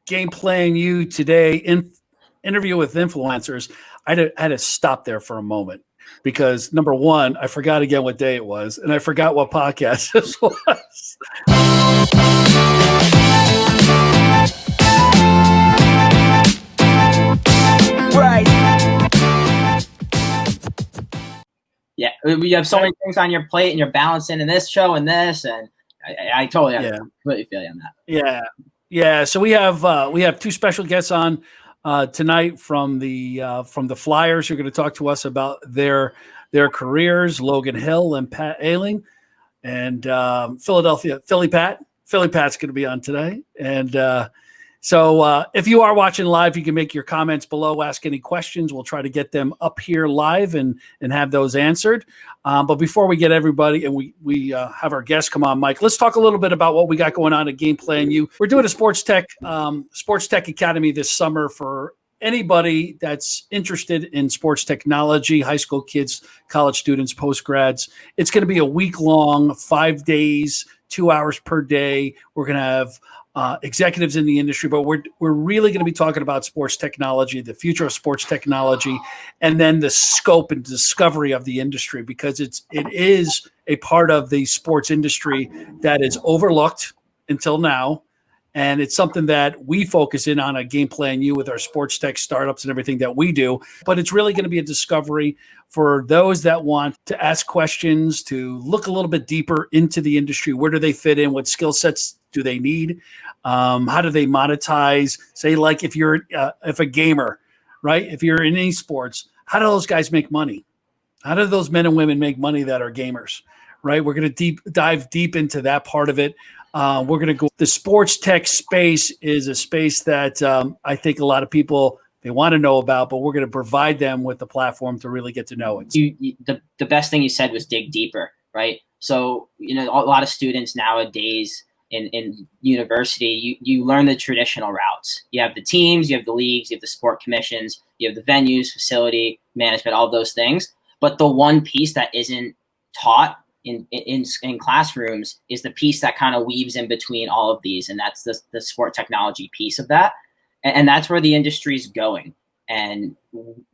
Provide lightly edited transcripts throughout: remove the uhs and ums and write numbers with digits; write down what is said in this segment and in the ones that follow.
Game Playing You today interview with influencers. I had to stop there for a moment because number one, I forgot again what day it was, and I forgot what podcast this was. Right. Yeah, you have so many things on your plate, and you're balancing in this show and this, and I totally completely feel you on that. Yeah. So we have two special guests on tonight from the Flyers. Who are going to talk to us about their careers. Logan Hill and Pat Ayling, and Philly Pat's going to be on today, and. So if you are watching live, you can make your comments below, ask any questions. We'll try to get them up here live and have those answered. But before we get everybody and we have our guests come on, Mike, let's talk a little bit about what we got going on at Game Playing You. We're doing a Sports Tech Academy this summer for anybody that's interested in sports technology, high school kids, college students, postgrads. It's going to be a week-long, 5 days, 2 hours per day. We're going to have executives in the industry, but we're really going to be talking about sports technology, the future of sports technology, and then the scope and discovery of the industry, because it is a part of the sports industry that is overlooked until now. And it's something that we focus in on at Game Playing You with our sports tech startups and everything that we do. But it's really going to be a discovery for those that want to ask questions, to look a little bit deeper into the industry. Where do they fit in? What skill sets do they need? How do they monetize? Say, like if you're if a gamer, right? If you're in esports, how do those guys make money? How do those men and women make money that are gamers, right? We're going to dive deep into that part of it. We're going to go. The sports tech space is a space that I think a lot of people, they want to know about, but we're going to provide them with the platform to really get to know it. The best thing you said was dig deeper, right? So, a lot of students nowadays in university, you learn the traditional routes. You have the teams, you have the leagues, you have the sport commissions, you have the venues, facility management, all those things. But the one piece that isn't taught in classrooms is the piece that kind of weaves in between all of these, and that's the sport technology piece of that, and that's where the industry is going. And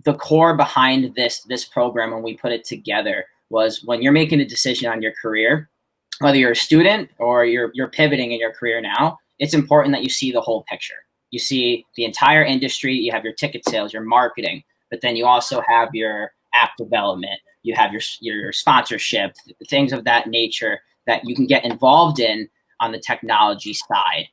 the core behind this program, when we put it together, was when you're making a decision on your career, whether you're a student or you're pivoting in your career now, it's important that you see the whole picture. You see the entire industry. You have your ticket sales, your marketing, but then you also have your app development. You have your sponsorship, things of that nature that you can get involved in on the technology side.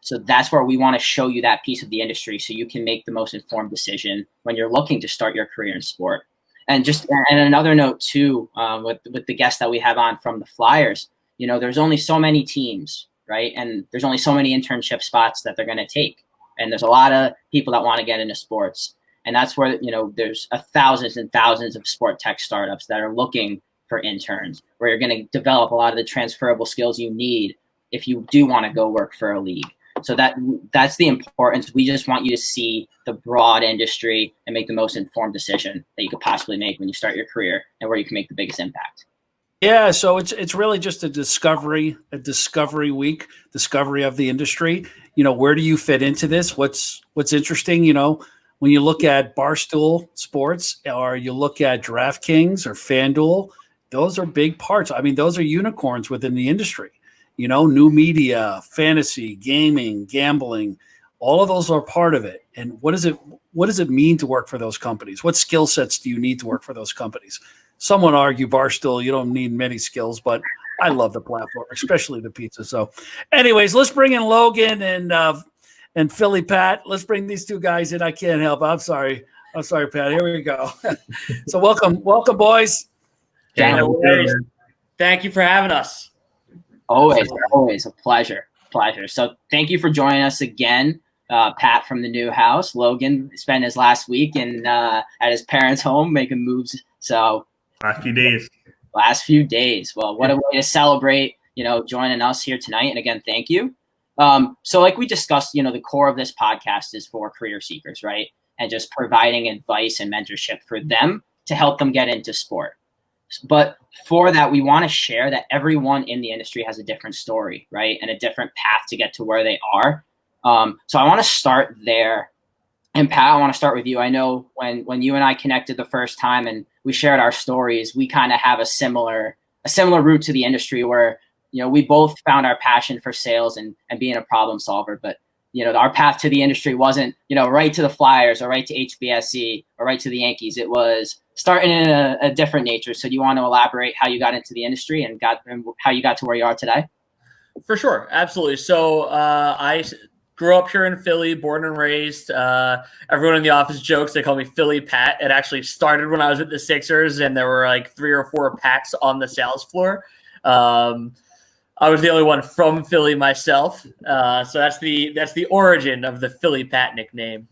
So that's where we want to show you that piece of the industry so you can make the most informed decision when you're looking to start your career in sport. And another note too, with the guests that we have on from the Flyers, there's only so many teams, right? And there's only so many internship spots that they're going to take. And there's a lot of people that want to get into sports. And that's where, there's thousands and thousands of sport tech startups that are looking for interns, where you're going to develop a lot of the transferable skills you need if you do want to go work for a league. So that's the importance. We just want you to see the broad industry and make the most informed decision that you could possibly make when you start your career and where you can make the biggest impact. Yeah, so it's really just a discovery week, discovery of the industry. Where do you fit into this? What's interesting, when you look at Barstool Sports or you look at DraftKings or FanDuel, those are big parts. I mean, those are unicorns within the industry. New media, fantasy, gaming, gambling, all of those are part of it. And what does it mean to work for those companies? What skill sets do you need to work for those companies? Some would argue Barstool, you don't need many skills, but I love the platform, especially the pizza. So anyways, let's bring in Logan and Philly Pat. Let's bring these two guys in. I can't help. I'm sorry, Pat. Here we go. So welcome, boys. Thank you for having us. Always a pleasure. So thank you for joining us again, Pat from the new house. Logan spent his last week at his parents' home making moves. So last few days. Well, what a way to celebrate, joining us here tonight. And again, thank you. So like we discussed, the core of this podcast is for career seekers, right? And just providing advice and mentorship for them to help them get into sport. But for that, we want to share that everyone in the industry has a different story, right? And a different path to get to where they are. So I want to start there. And Pat, I want to start with you. I know when you and I connected the first time and we shared our stories, we kind of have a similar route to the industry where, we both found our passion for sales and being a problem solver. But, our path to the industry wasn't, right to the Flyers or right to HBSE or right to the Yankees. It was starting in a different nature. So do you want to elaborate how you got into the industry and how you got to where you are today? For sure. Absolutely. So I grew up here in Philly, born and raised. Everyone in the office jokes. They call me Philly Pat. It actually started when I was with the Sixers, and there were like 3 or 4 Pats on the sales floor. I was the only one from Philly myself. So that's the origin of the Philly Pat nickname.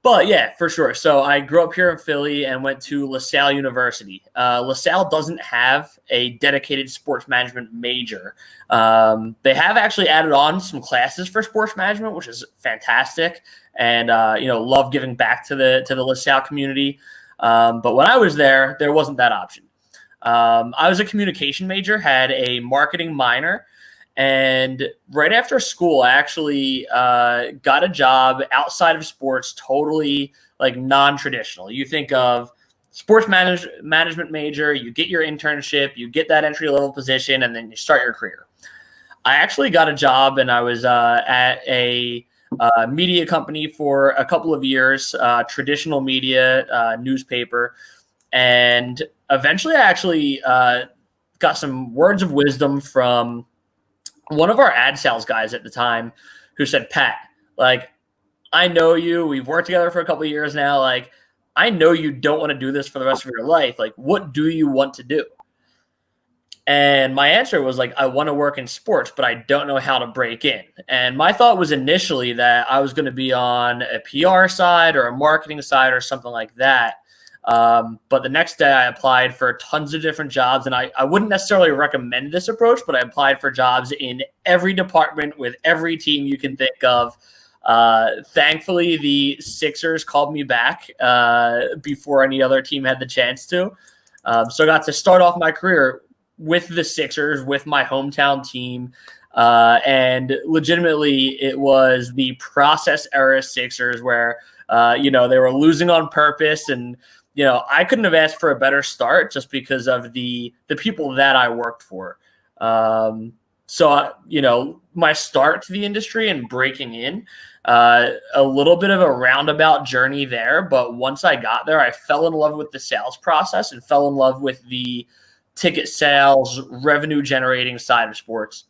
But yeah, for sure. So I grew up here in Philly and went to LaSalle University. LaSalle doesn't have a dedicated sports management major. They have actually added on some classes for sports management, which is fantastic. And, love giving back to the LaSalle community. But when I was there wasn't that option. I was a communication major, had a marketing minor. And right after school, I actually got a job outside of sports, totally like non-traditional. You think of sports management major, you get your internship, you get that entry-level position, and then you start your career. I actually got a job, and I was at a media company for a couple of years, traditional media, newspaper. And eventually I actually got some words of wisdom from one of our ad sales guys at the time who said, Pat, like, I know you, we've worked together for a couple of years now. Like, I know you don't want to do this for the rest of your life. Like, what do you want to do? And my answer was like, I want to work in sports, but I don't know how to break in. And my thought was initially that I was going to be on a PR side or a marketing side or something like that. But the next day I applied for tons of different jobs, and I wouldn't necessarily recommend this approach, but I applied for jobs in every department with every team you can think of. Thankfully, the Sixers called me back before any other team had the chance to. So I got to start off my career with the Sixers, with my hometown team. And legitimately, it was the process era Sixers where, they were losing on purpose. And, I couldn't have asked for a better start just because of the people that I worked for. So, my start to the industry and breaking in, a little bit of a roundabout journey there. But once I got there, I fell in love with the sales process and fell in love with the ticket sales, revenue generating side of sports.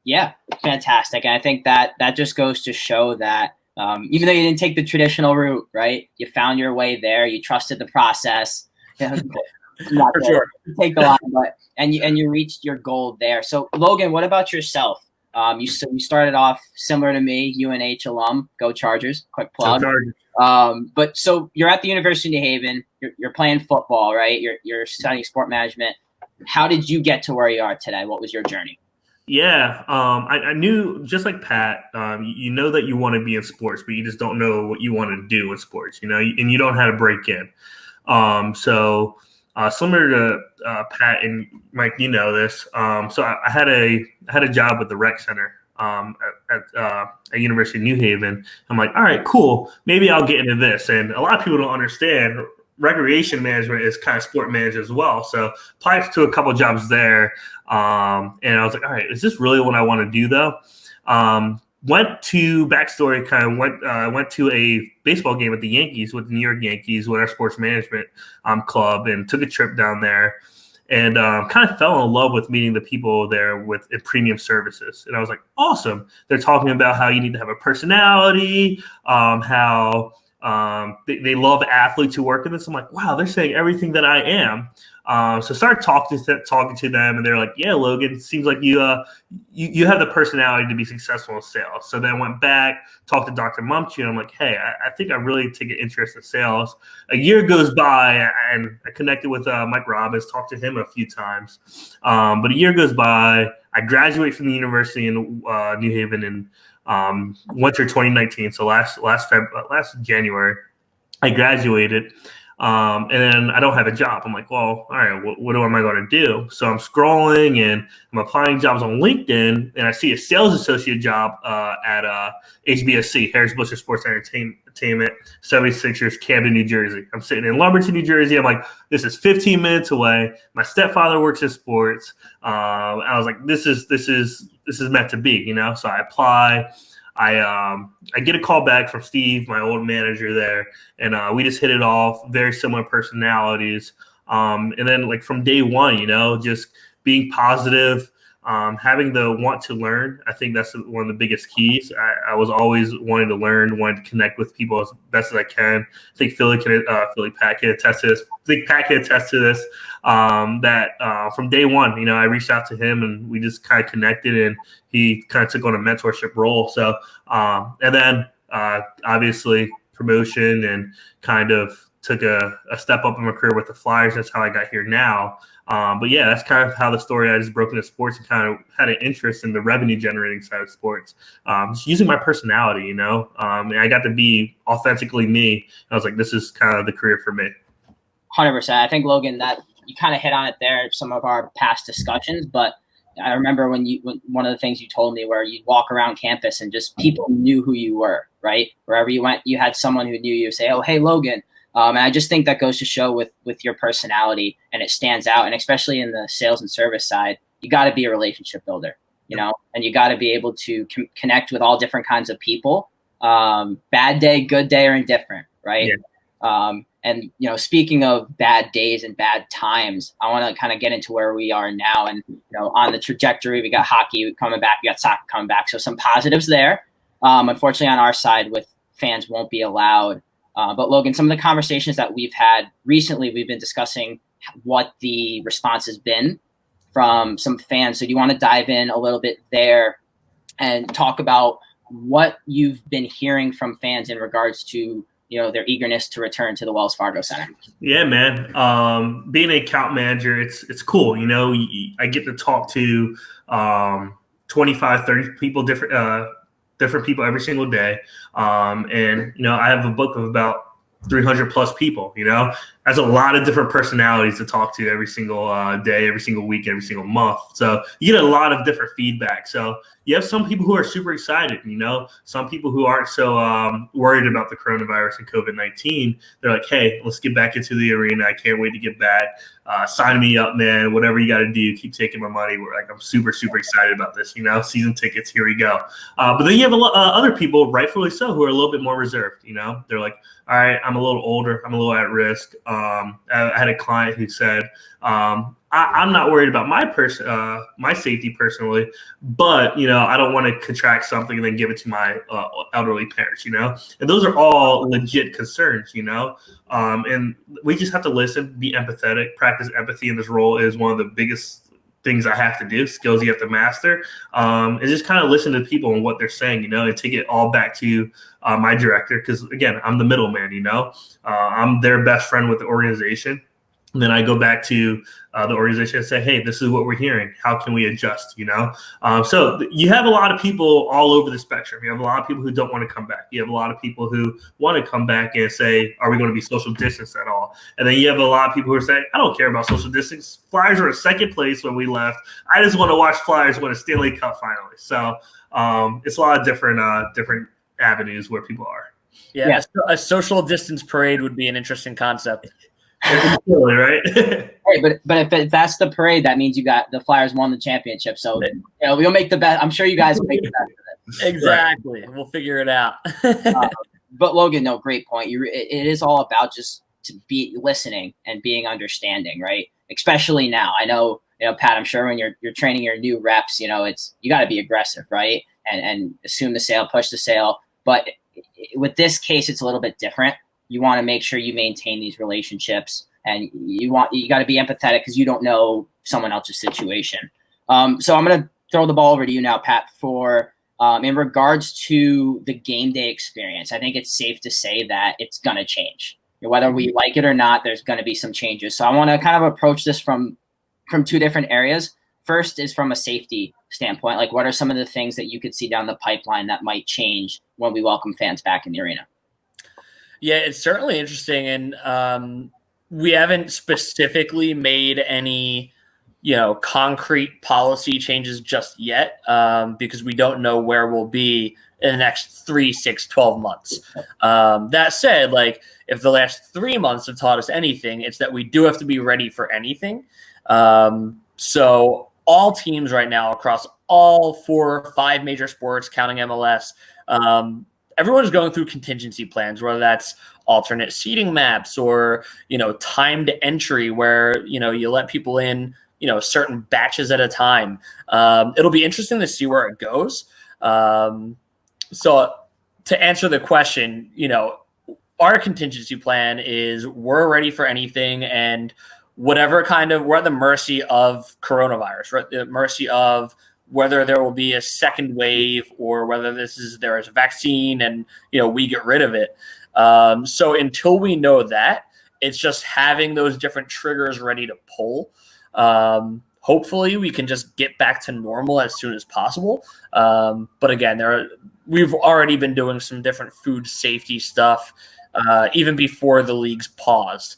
Yeah, fantastic. And I think that just goes to show that even though you didn't take the traditional route, right? You found your way there. You trusted the process. Not For sure. Take the line, but and you reached your goal there. So Logan, what about yourself? You started off similar to me, UNH alum. Go Chargers! Quick plug. But so you're at the University of New Haven. You're playing football, right? You're studying sport management. How did you get to where you are today? What was your journey? Yeah, I knew, just like Pat, you know that you want to be in sports, but you just don't know what you want to do in sports, and you don't know how to break in. So similar to Pat and Mike, you know this. So I had a job with the rec center at University of New Haven. I'm like, all right, cool. Maybe I'll get into this. And a lot of people don't understand recreation management is kind of sport management as well. So applied to a couple jobs there. And I was like, all right, is this really what I want to do though? Went to a baseball game with the Yankees, with the New York Yankees, with our sports management club, and took a trip down there, and kind of fell in love with meeting the people there with premium services. And I was like, awesome. They're talking about how you need to have a personality, how they love athletes who work in this. I'm like, wow, they're saying everything that I am. So started talking to them, and they're like, yeah, Logan, seems like you have the personality to be successful in sales. So then I went back, talked to Dr. Mumchie, and I'm like, hey, I think I really take an interest in sales. A year goes by, and I connected with Mike Robbins, talked to him a few times. But a year goes by, I graduate from the university in New Haven in winter 2019, so last January, I graduated. And then I don't have a job. I'm like, well, all right, what am I going to do? So I'm scrolling and I'm applying jobs on LinkedIn, and I see a sales associate job at HBSC, Harris Busch Sports Entertainment, 76ers, Camden, New Jersey. I'm sitting in Lumberton, New Jersey. I'm like, this is 15 minutes away. My stepfather works in sports. I was like, this is meant to be, you know? So I apply. I get a call back from Steve, my old manager there, and we just hit it off. Very similar personalities. And then like from day one, you know, just being positive, having the want to learn. I think that's one of the biggest keys. I was always wanting to learn, wanting to connect with people as best as I can. I think Pat can attest to this. I think Pat can attest to this. That from day one, you know, I reached out to him and we just kind of connected, and he kind of took on a mentorship role. So, and then obviously promotion, and kind of took a step up in my career with the Flyers. That's how I got here now. But yeah, that's kind of how the story I just broke into sports and kind of had an interest in the revenue generating side of sports. Just using my personality, you know, and I got to be authentically me. I was like, this is kind of the career for me. 100%. I think, Logan, that you kind of hit on it there, some of our past discussions, but I remember when one of the things you told me where you'd walk around campus and just people knew who you were, right? Wherever you went, you had someone who knew you say, oh, hey, Logan. And I just think that goes to show with your personality, and it stands out. And especially in the sales and service side, you got to be a relationship builder, you know, and you got to be able to connect with all different kinds of people. Bad day, good day, or indifferent, right? Yeah. And, you know, speaking of bad days and bad times, I want to kind of get into where we are now. And, you know, on the trajectory, we got hockey coming back, we got soccer coming back. So some positives there. Unfortunately, on our side, with fans won't be allowed. But Logan, some of the conversations that we've had recently, we've been discussing what the response has been from some fans. So do you want to dive in a little bit there and talk about what you've been hearing from fans in regards to, you know, their eagerness to return to the Wells Fargo Center? Yeah, man. Being an account manager, it's cool. You know, I get to talk to 25, 30 people, different people every single day. And, you know, I have a book of about 300 plus people, you know, that's a lot of different personalities to talk to every single day, every single week, every single month. So you get a lot of different feedback. So you have some people who are super excited, you know, some people who aren't so worried about the coronavirus and COVID-19. They're like, hey, let's get back into the arena. I can't wait to get back. Sign me up, man. Whatever you got to do, keep taking my money. I'm super, super excited about this, you know, season tickets. Here we go. But then you have other people, rightfully so, who are a little bit more reserved. You know, they're like, all right, I'm a little older. I'm a little at risk. I had a client who said, I'm not worried about my safety personally, but, you know, I don't want to contract something and then give it to my elderly parents, you know, and those are all legit concerns, you know, and we just have to listen, be empathetic, practice empathy in this role is one of the biggest things I have to do, skills you have to master, and just kind of listen to people and what they're saying, you know, and take it all back to my director. Because again, I'm the middleman, you know, I'm their best friend with the organization. And then I go back to the organization and say, hey, this is what we're hearing. How can we adjust, you know? So you have a lot of people all over the spectrum. You have a lot of people who don't want to come back. You have a lot of people who want to come back and say, are we going to be social distance at all? And then you have a lot of people who are saying, I don't care about social distance. Flyers were in second place when we left. I just want to watch Flyers win a Stanley Cup finally. So it's a lot of different avenues where people are. Yeah. A social distance parade would be an interesting concept. Really, right? Hey, but if that's the parade, that means the Flyers won the championship. So, you know, we'll make the best. I'm sure you guys will make the best of it. Exactly. Right. We'll figure it out. But Logan, no, great point. It is all about just to be listening and being understanding, right? Especially now. I know, you know, Pat, I'm sure when you're training your new reps, you know, you got to be aggressive, right? And assume the sale, push the sale. But with this case, it's a little bit different. You want to make sure you maintain these relationships, and you got to be empathetic because you don't know someone else's situation. So I'm going to throw the ball over to you now, Pat, for in regards to the game day experience. I think it's safe to say that it's going to change. Whether we like it or not, there's going to be some changes. So I want to kind of approach this from two different areas. First is from a safety standpoint. Like, what are some of the things that you could see down the pipeline that might change when we welcome fans back in the arena? Yeah, it's certainly interesting, and we haven't specifically made any, concrete policy changes just yet, because we don't know where we'll be in the next 3, 6, 12 months. That said, like, if the last 3 months have taught us anything, it's that we do have to be ready for anything. So all teams right now across all 4 or 5 major sports, counting MLS, everyone's going through contingency plans, whether that's alternate seating maps or, timed entry where, you let people in, certain batches at a time. It'll be interesting to see where it goes. So to answer the question, our contingency plan is we're ready for anything, and whatever we're at the mercy of coronavirus, right? The mercy of whether there will be a second wave or whether there is a vaccine and, we get rid of it. So until we know that, it's just having those different triggers ready to pull. Hopefully we can just get back to normal as soon as possible. But again, we've already been doing some different food safety stuff, even before the leagues paused.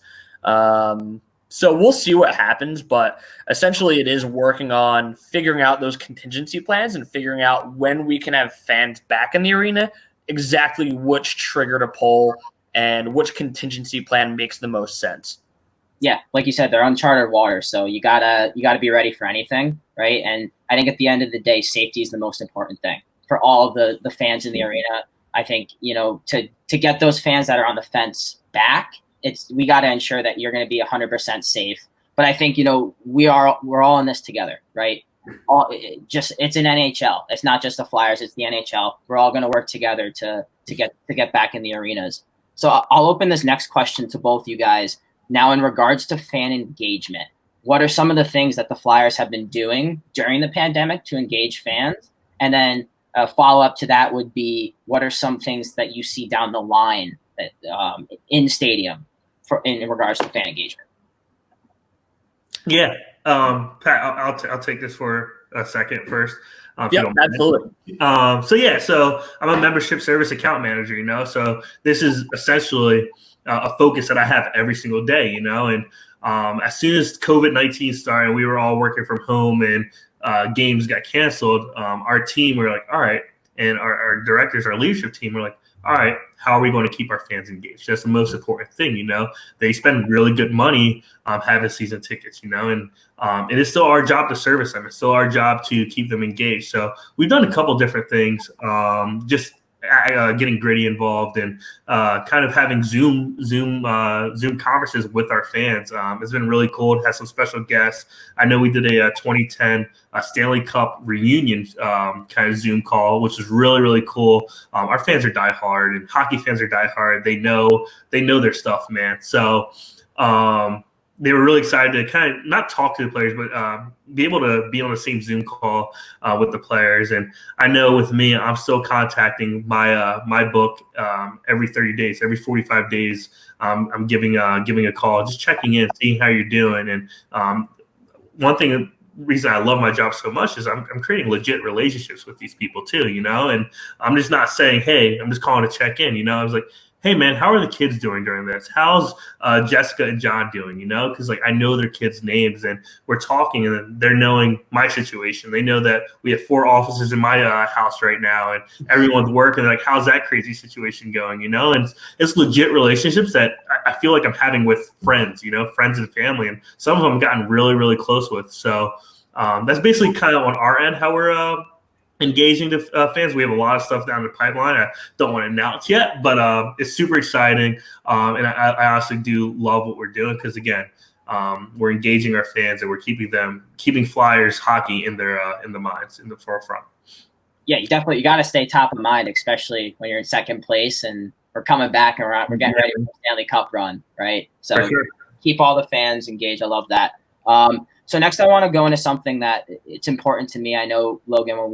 So we'll see what happens, but essentially it is working on figuring out those contingency plans and figuring out when we can have fans back in the arena, exactly which trigger to pull and which contingency plan makes the most sense. Yeah, like you said, they're uncharted waters, so you gotta be ready for anything, right? And I think at the end of the day, safety is the most important thing for all of the fans in the arena. I think, to get those fans that are on the fence back, we got to ensure that you're going to be 100% safe. But I think, we're all in this together, right? It's an NHL. It's not just the Flyers. It's the NHL. We're all going to work together to get back in the arenas. So I'll open this next question to both you guys. Now, in regards to fan engagement, what are some of the things that the Flyers have been doing during the pandemic to engage fans? And then a follow-up to that would be, what are some things that you see down the line that, in stadium in regards to fan engagement? Yeah, Pat, I'll take this for a second first. Yeah, absolutely. So I'm a membership service account manager, so this is essentially a focus that I have every single day, and as soon as COVID-19 started, we were all working from home and games got canceled. Our team, we were like, all right, and our directors, our leadership team, were like, all right, how are we going to keep our fans engaged? That's the most important thing, They spend really good money having season tickets, and it is still our job to service them. It's still our job to keep them engaged. So we've done a couple different things, just getting Gritty involved and kind of having Zoom conferences with our fans. It's been really cool to have some special guests. I know we did a 2010 Stanley Cup reunion kind of Zoom call, which is really, really cool. Our fans are diehard, and hockey fans are diehard. They know their stuff, man. So they were really excited to kind of not talk to the players, but be able to be on the same Zoom call with the players. And I know with me, I'm still contacting my book every 30 days, every 45 days. I'm giving a call, just checking in, seeing how you're doing. And reason I love my job so much is I'm creating legit relationships with these people too, and I'm just not saying, hey, I'm just calling to check in. I was like, hey man, how are the kids doing during this? How's Jessica and John doing? Because I know their kids' names, and we're talking, and they're knowing my situation. They know that we have 4 offices in my house right now, and everyone's working. Like, how's that crazy situation going? And it's legit relationships that I feel like I'm having with friends, friends and family, and some of them I've gotten really, really close with. So that's basically kind of on our end how we're engaging the fans. We have a lot of stuff down the pipeline. I don't want to announce yet, but it's super exciting. And I honestly do love what we're doing because, again, we're engaging our fans and we're keeping Flyers hockey in the minds, in the forefront. Yeah, you got to stay top of mind, especially when you're in second place and we're coming back and we're getting ready for the Stanley Cup run, right? So keep all the fans engaged. I love that. So next, I want to go into something that it's important to me. I know, Logan, when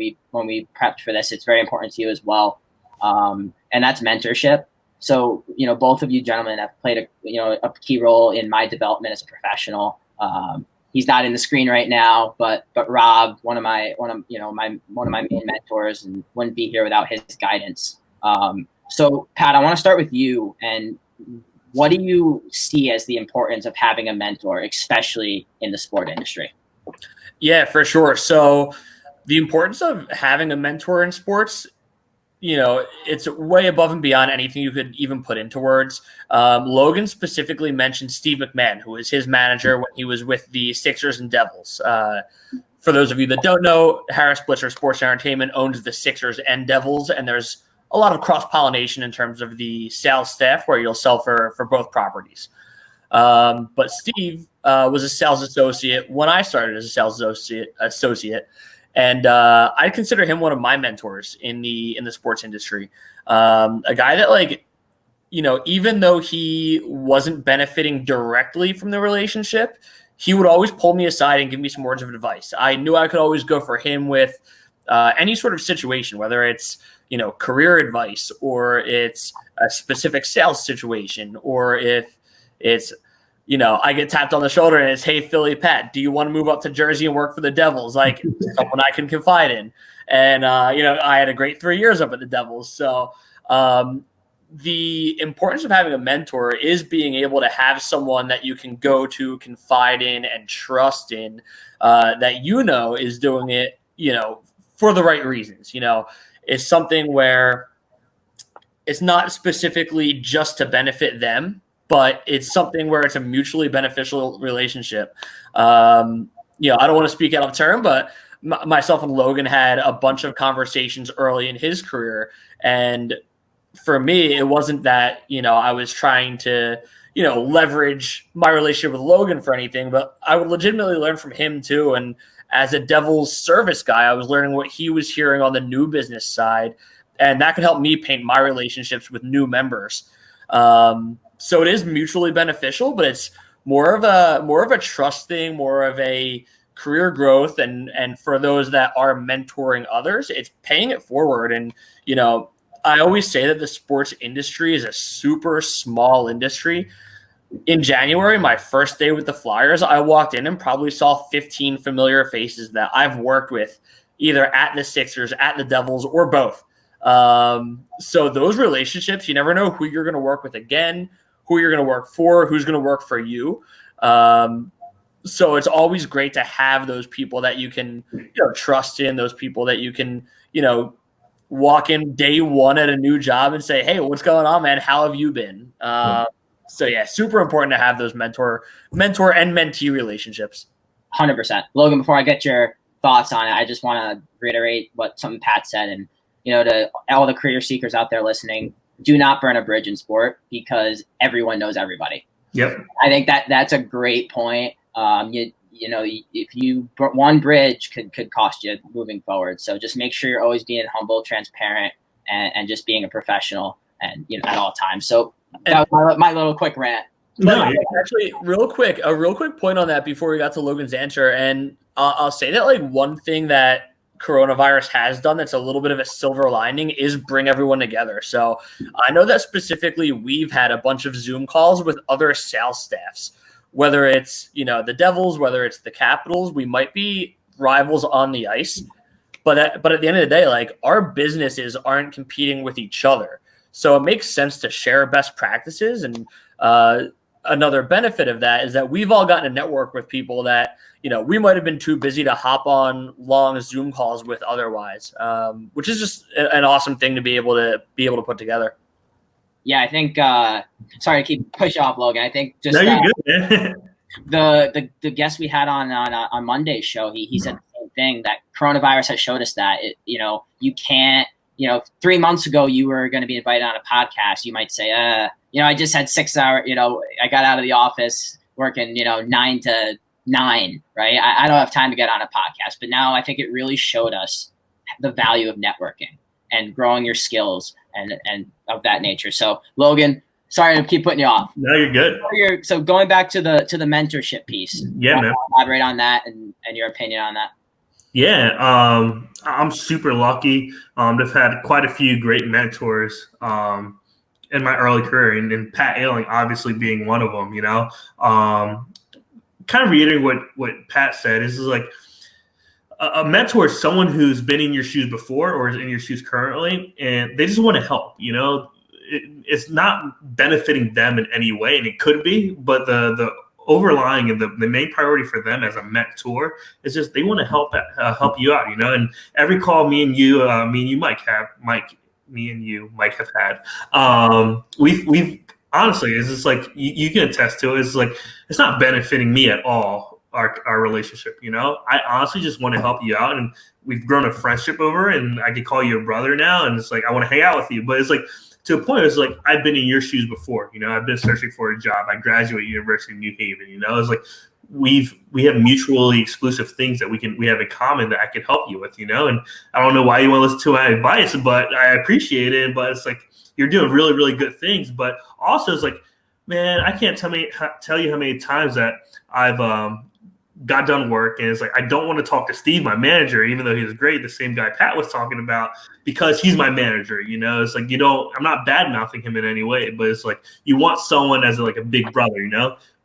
we prepped for this, it's very important to you as well, and that's mentorship. So, both of you gentlemen have played a key role in my development as a professional. He's not in the screen right now, but Rob, one of my main mentors, and wouldn't be here without his guidance. So, Pat, I want to start with you. And what do you see as the importance of having a mentor, especially in the sport industry? Yeah, for sure. So the importance of having a mentor in sports, it's way above and beyond anything you could even put into words. Logan specifically mentioned Steve McMahon, who was his manager when he was with the Sixers and Devils. For those of you that don't know, Harris Blitzer Sports Entertainment owns the Sixers and Devils, and there's a lot of cross-pollination in terms of the sales staff where you'll sell for both properties. But Steve was a sales associate when I started as a sales associate. And I consider him one of my mentors in the sports industry. A guy that, even though he wasn't benefiting directly from the relationship, he would always pull me aside and give me some words of advice. I knew I could always go for him with any sort of situation, whether it's, career advice or it's a specific sales situation, or if it's, I get tapped on the shoulder and it's, hey, Philly Pat, do you want to move up to Jersey and work for the Devils? Like someone I can confide in. And, I had a great 3 years up at the Devils. So the importance of having a mentor is being able to have someone that you can go to, confide in, and trust in, that is doing it, for the right reasons. It's something where it's not specifically just to benefit them, but it's something where it's a mutually beneficial relationship. I don't want to speak out of turn, but myself and Logan had a bunch of conversations early in his career. And for me, it wasn't that, I was trying to, leverage my relationship with Logan for anything, but I would legitimately learn from him too. And as a Devils service guy, I was learning what he was hearing on the new business side. And that could help me paint my relationships with new members. So it is mutually beneficial, but it's more of a trust thing, more of a career growth. And for those that are mentoring others, it's paying it forward. And, I always say that the sports industry is a super small industry. In January, my first day with the Flyers, I walked in and probably saw 15 familiar faces that I've worked with either at the Sixers, at the Devils, or both. So those relationships, you never know who you're going to work with again, who you're going to work for, who's going to work for you. So it's always great to have those people that you can, trust in, those people that you can, walk in day one at a new job and say, hey, what's going on, man? How have you been? So yeah, super important to have those mentor and mentee relationships. 100%. Logan, before I get your thoughts on it, I just want to reiterate what something Pat said. And, to all the career seekers out there listening, do not burn a bridge in sport because everyone knows everybody. Yep. I think that's a great point. If you one bridge could cost you moving forward. So just make sure you're always being humble, transparent, and just being a professional and, at all times. So that was my little quick rant. No, actually, a real quick point on that before we got to Logan's answer. And I'll say that one thing that coronavirus has done that's a little bit of a silver lining is bring everyone together. So I know that specifically we've had a bunch of Zoom calls with other sales staffs, whether it's, the Devils, whether it's the Capitals. We might be rivals on the ice, but at the end of the day, our businesses aren't competing with each other. So it makes sense to share best practices. And another benefit of that is that we've all gotten to network with people that, we might have been too busy to hop on long Zoom calls with otherwise, which is just an awesome thing to be able to put together. Yeah, I think. Sorry to keep pushing off, Logan. I think just you're good, man. the guest we had on Monday's show, he said the same thing, that coronavirus has showed us that you can't. 3 months ago you were going to be invited on a podcast. You might say, I just had 6 hours. I got out of the office working 9 to 9, right? I don't have time to get on a podcast. But now I think it really showed us the value of networking and growing your skills and of that nature. So Logan, sorry to keep putting you off. No, you're good. So going back to the mentorship piece. Yeah, man. Elaborate on that and your opinion on that. Yeah, I'm super lucky to have had quite a few great mentors in my early career, and Pat Ayling obviously being one of them. Kind of reiterating what Pat said, is like a mentor is someone who's been in your shoes before or is in your shoes currently, and they just want to help. it's not benefiting them in any way, and it could be, but the overlying and the main priority for them as a mentor is just they want to help you out, and every call me and you Mike have had, we've honestly, it's just like you can attest to it. It's like it's not benefiting me at all, our relationship. I honestly just want to help you out, and we've grown a friendship over, and I could call you a brother now, and it's like I want to hang out with you. But it's like to a point, it's like I've been in your shoes before. I've been searching for a job. I graduated University of New Haven. It's like we have mutually exclusive things that we have in common that I can help you with. And I don't know why you want to listen to my advice, but I appreciate it. But it's like you're doing really, really good things. But also, it's like, man, I can't tell you how many times that I've got done work, and it's like I don't want to talk to Steve, my manager, even though he was great, the same guy Pat was talking about, because he's my manager. It's like I'm not bad mouthing him in any way, but it's like you want someone as like a big brother.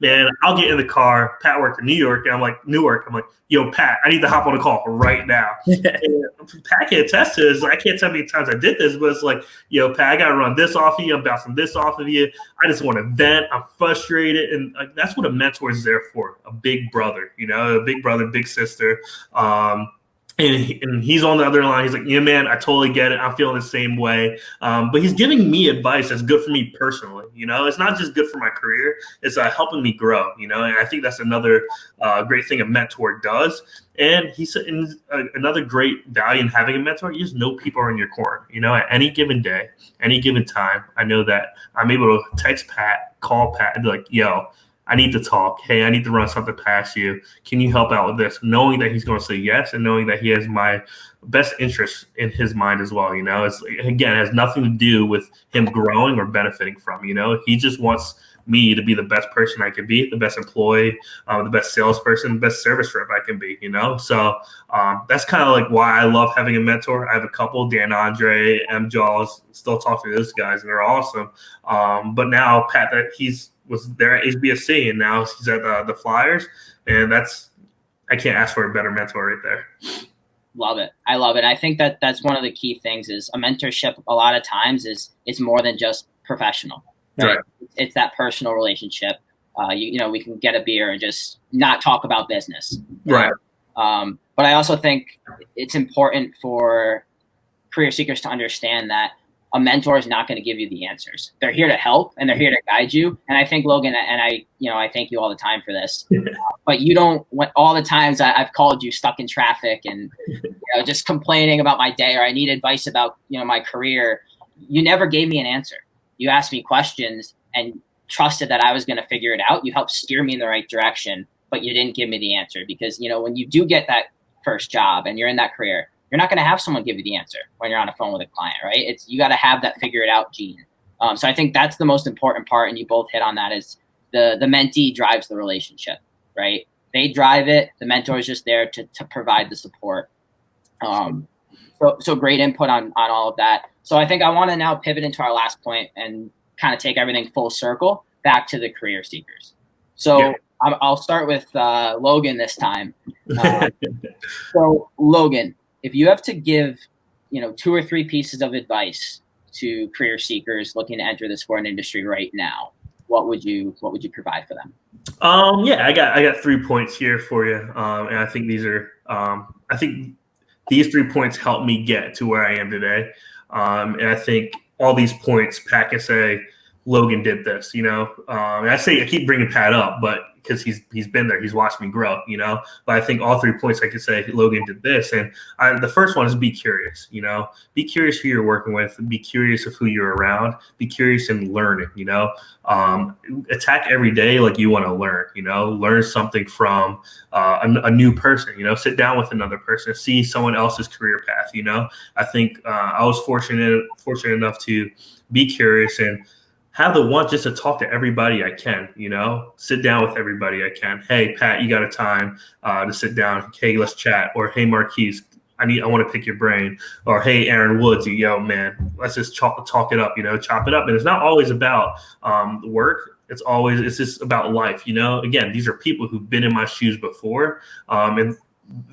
Man, I'll get in the car. Pat worked in New York, and I'm like, Newark. I'm like, yo, Pat, I need to hop on a call right now. Pat can attest to this. I can't tell how many times I did this, but it's like, yo, Pat, I got to run this off of you. I'm bouncing this off of you. I just want to vent. I'm frustrated. And like, that's what a mentor is there for, a big brother, a big brother, big sister. And he's on the other line. He's like, yeah, man, I totally get it. I'm feeling the same way. But he's giving me advice that's good for me personally. It's not just good for my career. It's helping me grow, and I think that's another great thing a mentor does. And he's another great value in having a mentor. You just know people are in your corner, at any given day, any given time. I know that I'm able to text Pat, call Pat, and be like, yo, I need to talk. Hey, I need to run something past you. Can you help out with this? Knowing that he's going to say yes, and knowing that he has my best interest in his mind as well. It's again, it has nothing to do with him growing or benefiting from. He just wants me to be the best person I can be, the best employee, the best salesperson, the best service rep I can be. So that's kind of like why I love having a mentor. I have a couple, Dan Andre, M. Jaws, still talk to those guys, and they're awesome. But now Pat, that was there at HBSC, and now he's at the Flyers, and I can't ask for a better mentor right there. Love it. I love it. I think that's one of the key things is a mentorship. A lot of times it's more than just professional. Right? It's that personal relationship. We can get a beer and just not talk about business. Right. But I also think it's important for career seekers to understand that a mentor is not going to give you the answers. They're here to help, and they're here to guide you. And I think, Logan, and I thank you all the time for this, but you don't want all the times I've called you stuck in traffic and just complaining about my day, or I need advice about my career. You never gave me an answer. You asked me questions and trusted that I was going to figure it out. You helped steer me in the right direction, but you didn't give me the answer, because when you do get that first job and you're in that career, you're not going to have someone give you the answer when you're on a phone with a client, right? You got to have that figure it out gene. So I think that's the most important part, and you both hit on that, is the mentee drives the relationship, right? They drive it. The mentor is just there to provide the support. So great input on all of that. So I think I want to now pivot into our last point and kind of take everything full circle back to the career seekers. So I'll start with Logan this time. So Logan, if you have to give, 2 or 3 pieces of advice to career seekers looking to enter the sport industry right now, what would you provide for them? I got 3 points here for you, and I think these are I think these 3 points helped me get to where I am today, and I think all these points, Pat can say, Logan did this, and I keep bringing Pat up, but because he's been there, he's watched me grow, but I think all 3 points I could say, Logan did this. And the first one is be curious, be curious who you're working with, be curious of who you're around, be curious and learn it, attack every day like you want to learn something from a new person, sit down with another person, see someone else's career path. I think I was fortunate enough to be curious and have the want just to talk to everybody I can, sit down with everybody I can. Hey, Pat, you got a time to sit down? Hey, let's chat. Or, hey, Marquise, I want to pick your brain. Or, hey, Aaron Woods, yo, man, let's just talk it up, chop it up. And it's not always about work. It's just about life, Again, these are people who've been in my shoes before. And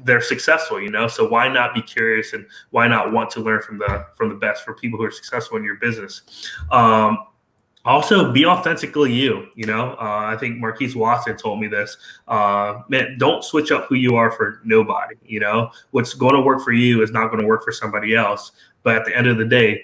they're successful, you know. So why not be curious, and why not want to learn from the best, for people who are successful in your business. Also, be authentically you. You know, I think Marquise Watson told me this. Man, don't switch up who you are for nobody. You know, what's going to work for you is not going to work for somebody else. But at the end of the day,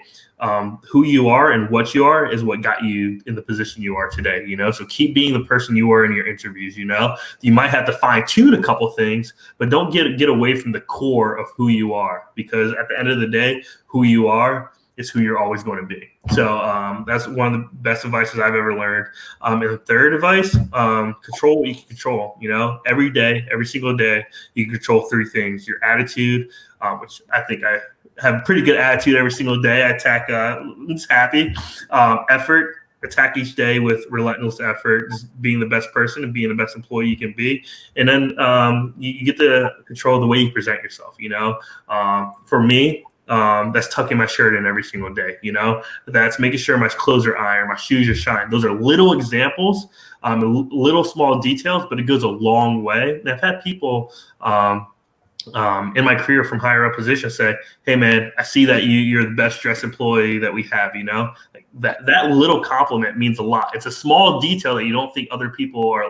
who you are and what you are is what got you in the position you are today. You know, so keep being the person you are in your interviews. You know, you might have to fine tune a couple things, but don't get away from the core of who you are, because at the end of the day, who you are is who you're always going to be. So that's one of the best advices I've ever learned. And the third advice, control what you can control. You know, every day, every single day, you can control 3 things: your attitude, which I think I have a pretty good attitude every single day. I attack, it's happy. Effort, attack each day with relentless effort, just being the best person and being the best employee you can be. And then you get to control the way you present yourself. You know, for me, that's tucking my shirt in every single day. You know, that's making sure my clothes are ironed, my shoes are shined. Those are little examples, little small details, but it goes a long way. And I've had people in my career from higher up positions say, "Hey man, I see that you're the best dressed employee that we have." You know, like that little compliment means a lot. It's a small detail that you don't think other people are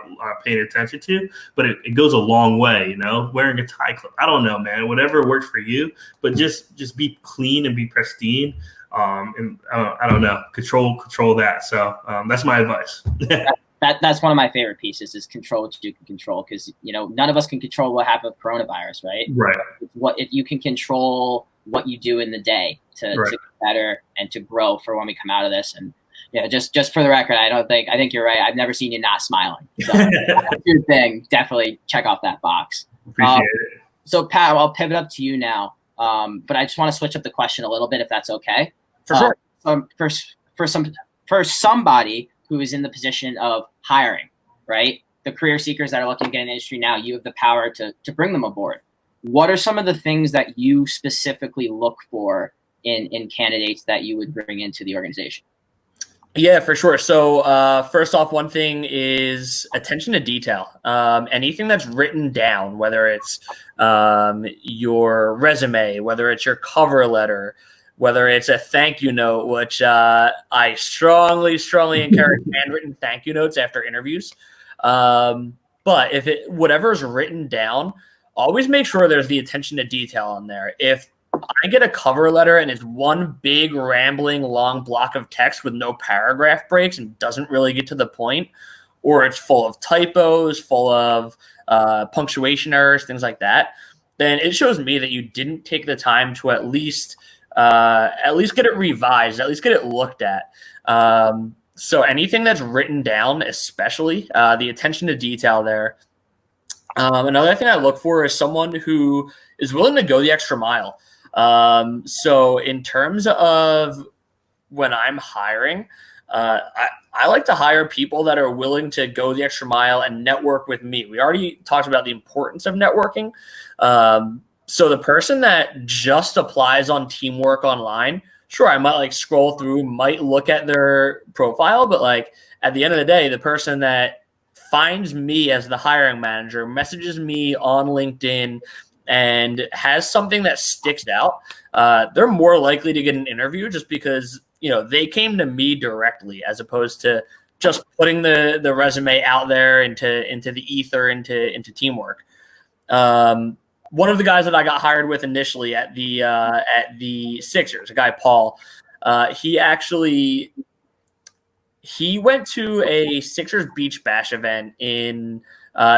paying attention to, but it goes a long way. You know, wearing a tie clip, I don't know, man, whatever works for you, but just be clean and be pristine. And I don't know, control that. So that's my advice. That's one of my favorite pieces, is control what you can control, because, you know, none of us can control what happened with coronavirus, right? Right. If you can control what you do in the day to get better and to grow for when we come out of this. And yeah, just for the record, I think you're right. I've never seen you not smiling. So that's your thing. Definitely check off that box. Appreciate it. So Pat, I'll pivot up to you now. But I just want to switch up the question a little bit, if that's okay. For sure. For somebody who is in the position of hiring, right? The career seekers that are looking to get in the industry now, you have the power to bring them aboard. What are some of the things that you specifically look for in candidates that you would bring into the organization? Yeah, for sure. So first off, one thing is attention to detail. Anything that's written down, whether it's your resume, whether it's your cover letter, whether it's a thank you note, which I strongly encourage handwritten thank you notes after interviews. But if whatever's written down, always make sure there's the attention to detail on there. If I get a cover letter and it's one big rambling long block of text with no paragraph breaks and doesn't really get to the point, or it's full of typos, full of punctuation errors, things like that, then it shows me that you didn't take the time to at least get it revised, at least get it looked at. So anything that's written down, especially the attention to detail there. Another thing I look for is someone who is willing to go the extra mile. So in terms of when I'm hiring, I like to hire people that are willing to go the extra mile and network with me. We already talked about the importance of networking. So the person that just applies on Teamwork online, sure, I might scroll through, might look at their profile, but at the end of the day, the person that finds me as the hiring manager, messages me on LinkedIn, and has something that sticks out, they're more likely to get an interview, just because they came to me directly, as opposed to just putting the resume out there into the ether, into Teamwork. One of the guys that I got hired with initially at the Sixers, a guy Paul, he went to a Sixers Beach Bash event in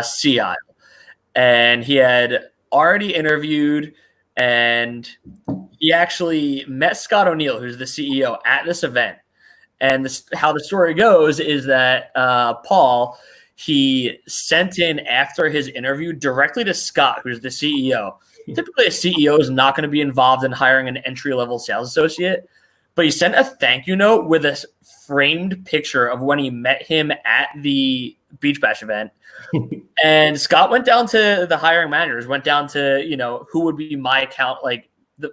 Sea Isle, and he had already interviewed, and he actually met Scott O'Neill, who's the CEO, at this event. And how the story goes is that Paul, he sent in after his interview directly to Scott, who's the CEO. Typically, a CEO is not going to be involved in hiring an entry-level sales associate, but he sent a thank you note with a framed picture of when he met him at the Beach Bash event. And Scott went down to the hiring managers, went down to, who would be my account,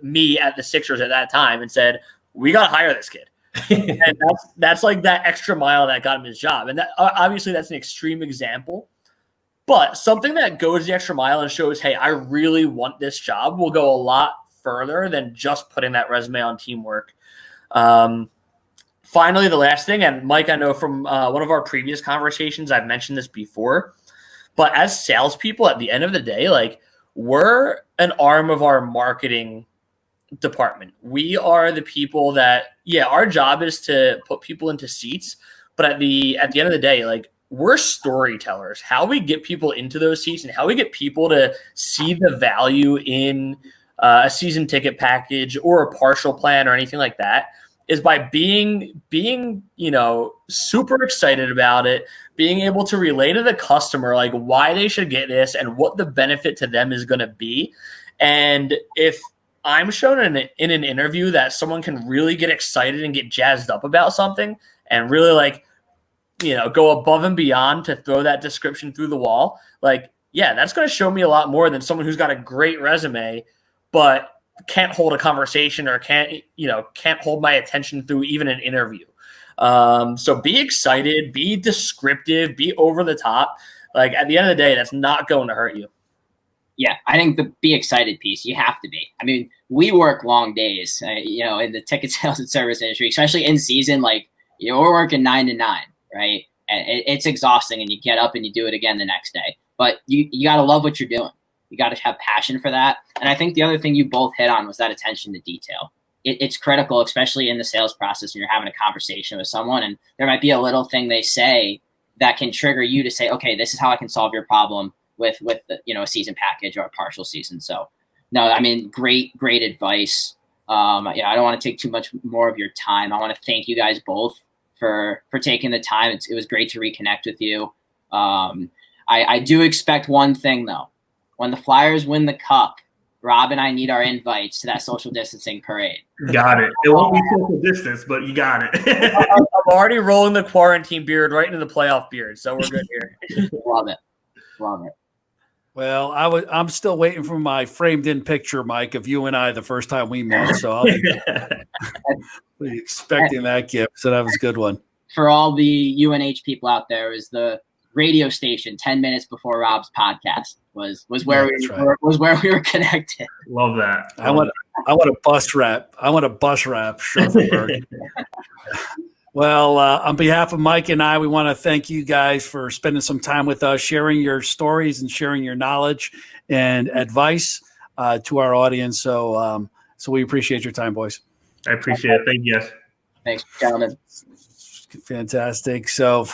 me at the Sixers at that time, and said, "We got to hire this kid." And that's that extra mile that got him his job. And that, obviously that's an extreme example, But something that goes the extra mile and shows, hey, I really want this job will go a lot further than just putting that resume on Teamwork. Finally, the last thing, and Mike, I know from one of our previous conversations, I've mentioned this before, but as salespeople, at the end of the day, like, we're an arm of our marketing department. We are the people that, our job is to put people into seats, but at the end of the day, like, we're storytellers. How we get people into those seats and how we get people to see the value in a season ticket package or a partial plan or anything like that is by being super excited about it, being able to relay to the customer like why they should get this and what the benefit to them is going to be. And if I'm shown in an interview that someone can really get excited and get jazzed up about something and really like, go above and beyond to throw that description through the wall, like, that's going to show me a lot more than someone who's got a great resume, but can't hold a conversation or can't hold my attention through even an interview. So be excited, be descriptive, be over the top. Like, at the end of the day, that's not going to hurt you. Yeah, I think the be excited piece, you have to be. I mean, we work long days, in the ticket sales and service industry, especially in season. Like, we're working 9 to 9, right? And it's exhausting, and you get up and you do it again the next day. But you got to love what you're doing. You got to have passion for that. And I think the other thing you both hit on was that attention to detail. It's critical, especially in the sales process when you're having a conversation with someone, and there might be a little thing they say that can trigger you to say, okay, this is how I can solve your problem with a season package or a partial season. So no, I mean, great advice. I don't want to take too much more of your time. I want to thank you guys both for taking the time. It was great to reconnect with you. I do expect one thing though. When the Flyers win the cup, Rob and I need our invites to that social distancing parade. Got it. It won't be social distance, but you got it. I'm already rolling the quarantine beard right into the playoff beard, so we're good here. Love it. Well, I'm still waiting for my framed-in picture, Mike, of you and I the first time we met. So I'll be expecting that gift. So that was a good one. For all the UNH people out there, is the radio station 10 minutes before Rob's podcast was where we were connected. Love that. I want a bus wrap. I want a bus wrap Shuffleberg. Well, on behalf of Mike and I, we want to thank you guys for spending some time with us, sharing your stories and sharing your knowledge and advice to our audience. So we appreciate your time, boys. I appreciate it. Thank you, guys. Thanks, gentlemen. Fantastic. So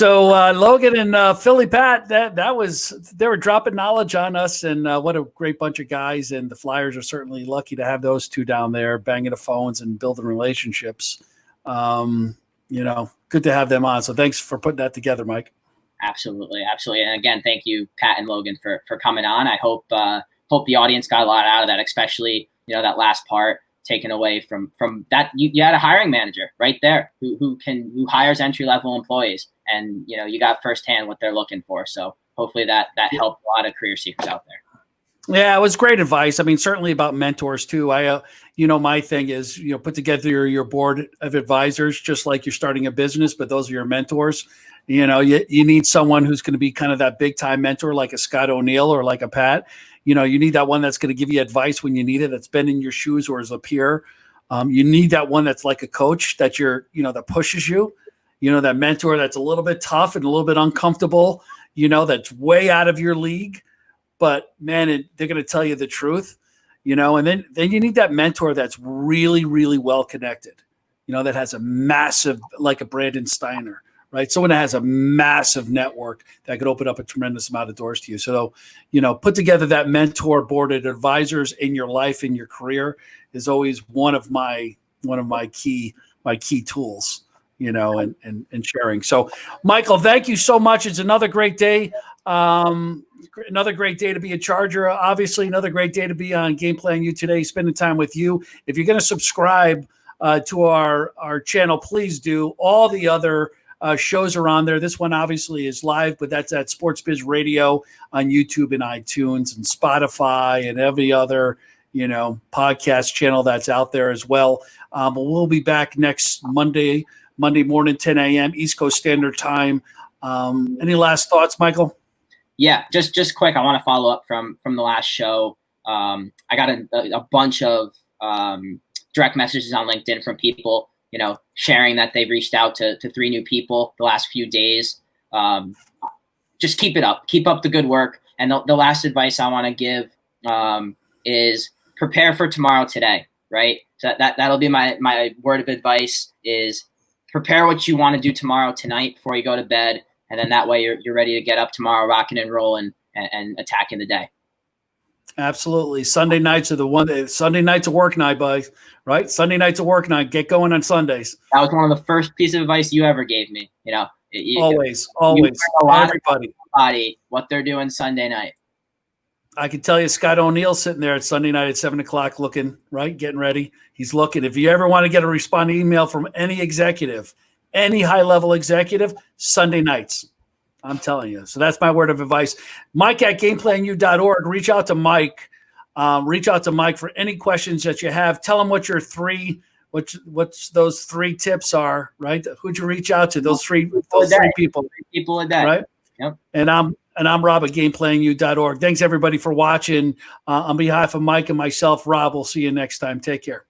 Logan and Philly Pat, they were dropping knowledge on us, and what a great bunch of guys. And the Flyers are certainly lucky to have those two down there banging the phones and building relationships. Good to have them on. So thanks for putting that together, Mike. Absolutely. And again, thank you, Pat and Logan, for coming on. I hope the audience got a lot out of that, especially that last part. Taken away from that, you had a hiring manager right there who hires entry-level employees, and you got firsthand what they're looking for. So hopefully that helped a lot of career seekers out there. Yeah, it was great advice. I mean, certainly about mentors too. My thing is, put together your board of advisors, just like you're starting a business, but those are your mentors. You need someone who's going to be kind of that big time mentor, like a Scott O'Neill or like a Pat. You need that one that's going to give you advice when you need it, that's been in your shoes or as a peer. You need that one that's like a coach that that pushes you, that mentor that's a little bit tough and a little bit uncomfortable, that's way out of your league. But man, they're going to tell you the truth, and then you need that mentor that's really, really well connected, that has a massive, like a Brandon Steiner, right? Someone that has a massive network that could open up a tremendous amount of doors to you. So, put together that mentor board of advisors in your life, in your career is always one of my key tools, and sharing. So Michael, thank you so much. It's another great day. Another great day to be a Charger. Obviously, another great day to be on Game Plan U today, spending time with you. If you're going to subscribe to our channel, please do. All the other shows are on there. This one obviously is live, but that's at Sports Biz Radio on YouTube and iTunes and Spotify and every other podcast channel that's out there as well. But we'll be back next Monday morning, 10 a.m. East Coast Standard Time. Any last thoughts, Michael? Yeah, just quick. I want to follow up from the last show. I got a bunch of direct messages on LinkedIn from people, sharing that they've reached out to 3 new people the last few days. Just keep it up. Keep up the good work. And the last advice I want to give is prepare for tomorrow today, right? So that'll be my word of advice is prepare what you want to do tomorrow tonight before you go to bed. And then that way you're ready to get up tomorrow, rocking and rolling and attacking the day. Absolutely. Sunday nights are Sunday night's a work night, boys, right? Sunday night's a work night. Get going on Sundays. That was one of the first pieces of advice you ever gave me. Always. Everybody, what they're doing Sunday night. I can tell you Scott O'Neill's sitting there at Sunday night at 7:00 looking, right? Getting ready. He's looking. If you ever want to get a responding email from any executive, any high-level executive, Sunday nights. I'm telling you. So that's my word of advice. Mike at gameplanu.org. Reach out to Mike. Reach out to Mike for any questions that you have. Tell him what your what's those 3 tips are, right? Who'd you reach out to? Those three people. 3 people a day. Right? Yep. And I'm Rob at gameplanu.org. Thanks everybody for watching. On behalf of Mike and myself, Rob, we'll see you next time. Take care.